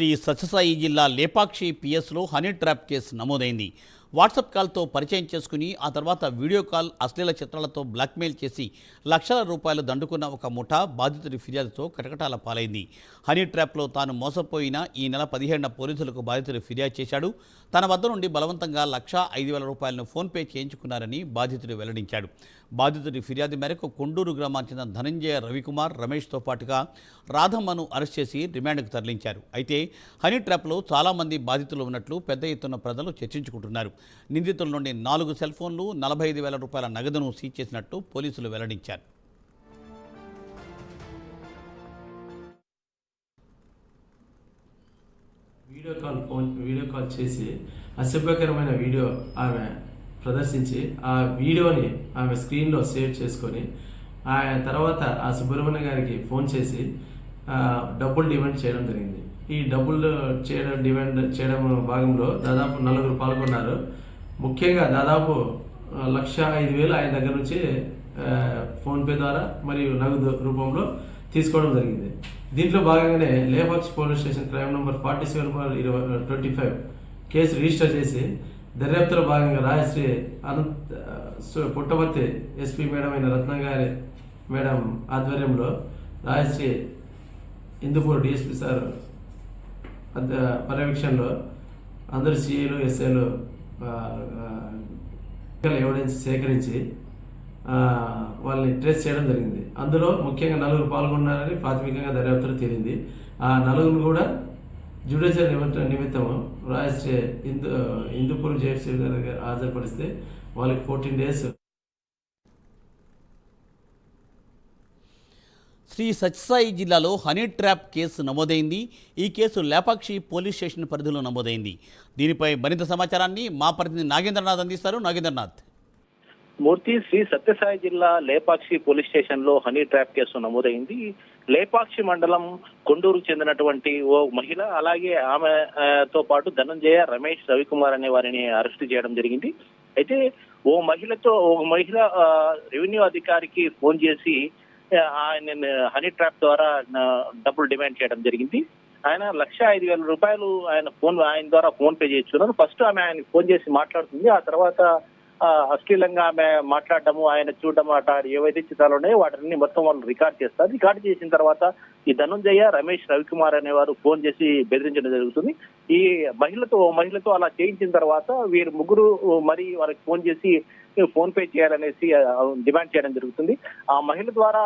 శ్రీ సత్యసాయి జిల్లా Lepakshi పిఎస్లో honey trap case నమోదైంది. WhatsApp కాల్తో పరిచయం చేసుకుని ఆ తర్వాత వీడియో కాల్, అశ్లీల చిత్రాలతో బ్లాక్మెయిల్ చేసి లక్షల రూపాయలు దండుకున్న ఒక ముఠా బాధితుడి ఫిర్యాదుతో కటకటాల పాలైంది. హనీ ట్రాప్లో తాను మోసపోయిన ఈ నెల 17న పోలీసులకు బాధితుడు ఫిర్యాదు చేశాడు. తన వద్ద నుండి బలవంతంగా 1,05,000 రూపాయలను ఫోన్పే చేయించుకున్నారని బాధితుడు వెల్లడించాడు. బాధితుడి ఫిర్యాదు మేరకు కొండూరు గ్రామానికి చెందిన ధనంజయ, రవికుమార్, రమేష్తో పాటుగా రాధమ్మను అరెస్ట్ చేసి రిమాండ్కు తరలించారు. అయితే హనీ ట్రాప్లో చాలామంది బాధితులు ఉన్నట్లు పెద్ద ఎత్తున ప్రజలు చర్చించుకుంటున్నారు. నిందితుల నుండి 4 సెల్ ఫోన్లు, 45,000 రూపాయల నగదును సీజ్ చేసినట్టు పోలీసులు వెల్లడించారు. వీడియో కాల్ చేసి అసభ్యకరమైన వీడియో ఆమె ప్రదర్శించి ఆ వీడియోని ఆమె స్క్రీన్లో సేవ్ చేసుకొని ఆయన తర్వాత ఆ సుబ్రహ్మణ్య గారికి ఫోన్ చేసి డబ్బులు డిమాండ్ చేయడం జరిగింది. ఈ డబ్బులు డిమాండ్ చేయడం భాగంలో దాదాపు 4 పాల్గొన్నారు. ముఖ్యంగా దాదాపు 1,05,000 ఆయన దగ్గర నుంచి ఫోన్పే ద్వారా మరియు నగదు రూపంలో తీసుకోవడం జరిగింది. దీంట్లో భాగంగానే Lepakshi police station crime number 47/25 case register చేసి దర్యాప్తులో భాగంగా రాజశ్రీ పుట్టమర్తి ఎస్పీ మేడం అయిన రత్నగారి మేడం ఆధ్వర్యంలో రాజశ్రీ హిందూపూర్ డిఎస్పీ సార్ పర్యవేక్షణలో అందరు సిఐలు, ఎస్ఐలు ఎవిడెన్స్ సేకరించి వాళ్ళని ట్రేస్ చేయడం జరిగింది. అందులో ముఖ్యంగా 4 పాల్గొన్నారని ప్రాథమికంగా దర్యాప్తులో తేలింది. ఆ 4 కూడా జ్యుడిషియల్ నిమిత్తము రాజశ్రీ హిందూపూర్ జేఎఫ్సీ గారికి హాజరుపరిస్తే వాళ్ళకి 14 days. శ్రీ సత్యసాయి జిల్లాలో హనీ ట్రాప్ కేసు నమోదైంది. ఈ కేసు లేపాక్షి పోలీస్ స్టేషన్ పరిధిలో నమోదైంది. దీనిపై మరింత సమాచారాన్ని మా ప్రతినిధి నాగేంద్రనాథ్ అందిస్తారు. నాగేంద్రనాథ్. మూర్తి, శ్రీ సత్యసాయి జిల్లా లేపాక్షి పోలీస్ స్టేషన్ లో హనీ ట్రాప్ కేసు నమోదైంది. లేపాక్షి మండలం కొండూరుకు చెందినటువంటి ఓ మహిళ, అలాగే ఆమెతో పాటు ధనంజయ, రమేష్, రవికుమార్ అనే వారిని అరెస్ట్ చేయడం జరిగింది. అయితే ఓ మహిళ రెవెన్యూ అధికారికి ఫోన్ చేసి ఆయన హనీ ట్రాప్ ద్వారా డబ్బులు డిమాండ్ చేయడం జరిగింది. ఆయన 1,05,000 రూపాయలు ఆయన ద్వారా ఫోన్ పే చేయించుకున్నారు. ఫస్ట్ ఆమె ఆయన ఫోన్ చేసి మాట్లాడుతుంది. ఆ తర్వాత అశ్లీలంగా ఆమె మాట్లాడటము, ఆయన చూడటం, ఏవైతే చిత్రాలు ఉన్నాయో వాటిని మొత్తం వాళ్ళు రికార్డ్ చేస్తారు. రికార్డ్ చేసిన తర్వాత ఈ ధనంజయ, రమేష్, రవికుమార్ అనేవారు ఫోన్ చేసి బెదిరించడం జరుగుతుంది. ఈ మహిళతో అలా చేయించిన తర్వాత వీరు ముగ్గురు మరి వారికి ఫోన్ చేసి ఫోన్ పే చేయాలనేసి డిమాండ్ చేయడం జరుగుతుంది. ఆ మహిళ ద్వారా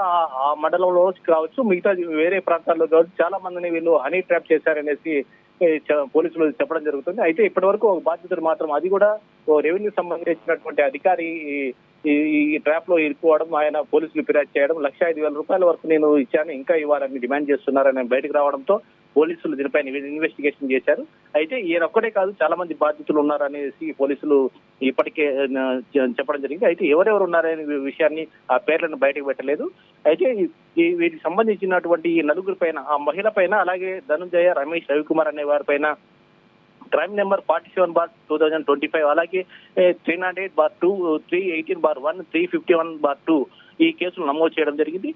ఆ మండలంలో కావచ్చు, మిగతా వేరే ప్రాంతాల్లో కావచ్చు చాలా మందిని వీళ్ళు హనీ ట్రాప్ చేశారనేసి పోలీసులు చెప్పడం జరుగుతుంది. అయితే ఇప్పటి వరకు ఒక బాధితుడు మాత్రం, అది కూడా ఓ రెవెన్యూ సంబంధించినటువంటి అధికారి ఈ ట్రాప్ లో ఇరుకోవడం, ఆయన పోలీసులు ఫిర్యాదు చేయడం, 1,05,000 రూపాయల వరకు నేను ఇచ్చాను, ఇంకా ఇవ్వాలని డిమాండ్ చేస్తున్నారని బయటకు రావడంతో పోలీసులు దీనిపై ఇన్వెస్టిగేషన్ చేశారు. అయితే ఈయన ఒక్కడే కాదు, చాలా మంది బాధితులు ఉన్నారనేసి పోలీసులు ఇప్పటికే చెప్పడం జరిగింది. అయితే ఎవరెవరు ఉన్నారనే విషయాన్ని ఆ పేర్లను బయటకు పెట్టలేదు. అయితే వీటికి సంబంధించినటువంటి ఈ 4 పైన, ఆ మహిళ పైన, అలాగే ధనంజయ, రమేష్, రవికుమార్ అనే వారి పైన క్రైమ్ నెంబర్ 47/2025, అలాగే 308/2, 318/1, 351/2 ఈ కేసులు నమోదు చేయడం జరిగింది.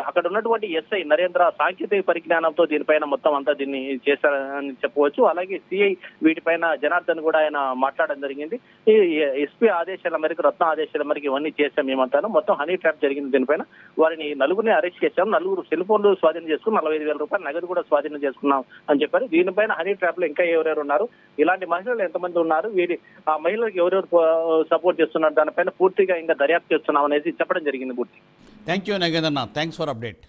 అక్కడ ఉన్నటువంటి ఎస్ఐ నరేంద్ర సాంకేతిక పరిజ్ఞానంతో దీనిపైన మొత్తం అంతా దీన్ని చేశారని చెప్పవచ్చు. అలాగే సిఐ వీటిపైన జనార్దన్ కూడా ఆయన మాట్లాడడం జరిగింది. ఈ ఎస్పీ ఆదేశాల మేరకు, రత్న ఆదేశాల మేరకు ఇవన్నీ చేశాం మేమంతాను. మొత్తం హనీ ట్రాప్ జరిగింది. దీనిపైన వారిని 4 అరెస్ట్ చేశాం. 4 సెల్ ఫోన్లు స్వాధీనం చేసుకుని 45,000 రూపాయలు నగదు కూడా స్వాధీనం చేసుకున్నాం అని చెప్పారు. దీనిపైన హనీ ట్రాప్ లో ఇంకా ఎవరెవరు ఉన్నారు, ఇలాంటి మహిళలు ఎంతమంది ఉన్నారు, ఆ మహిళలకు ఎవరెవరు సపోర్ట్ చేస్తున్నారు, దానిపైన పూర్తిగా ఇంకా దర్యాప్తు చేస్తున్నాం అనేది చెప్పడం జరిగింది. Thank you Nagendranath. Thanks for update.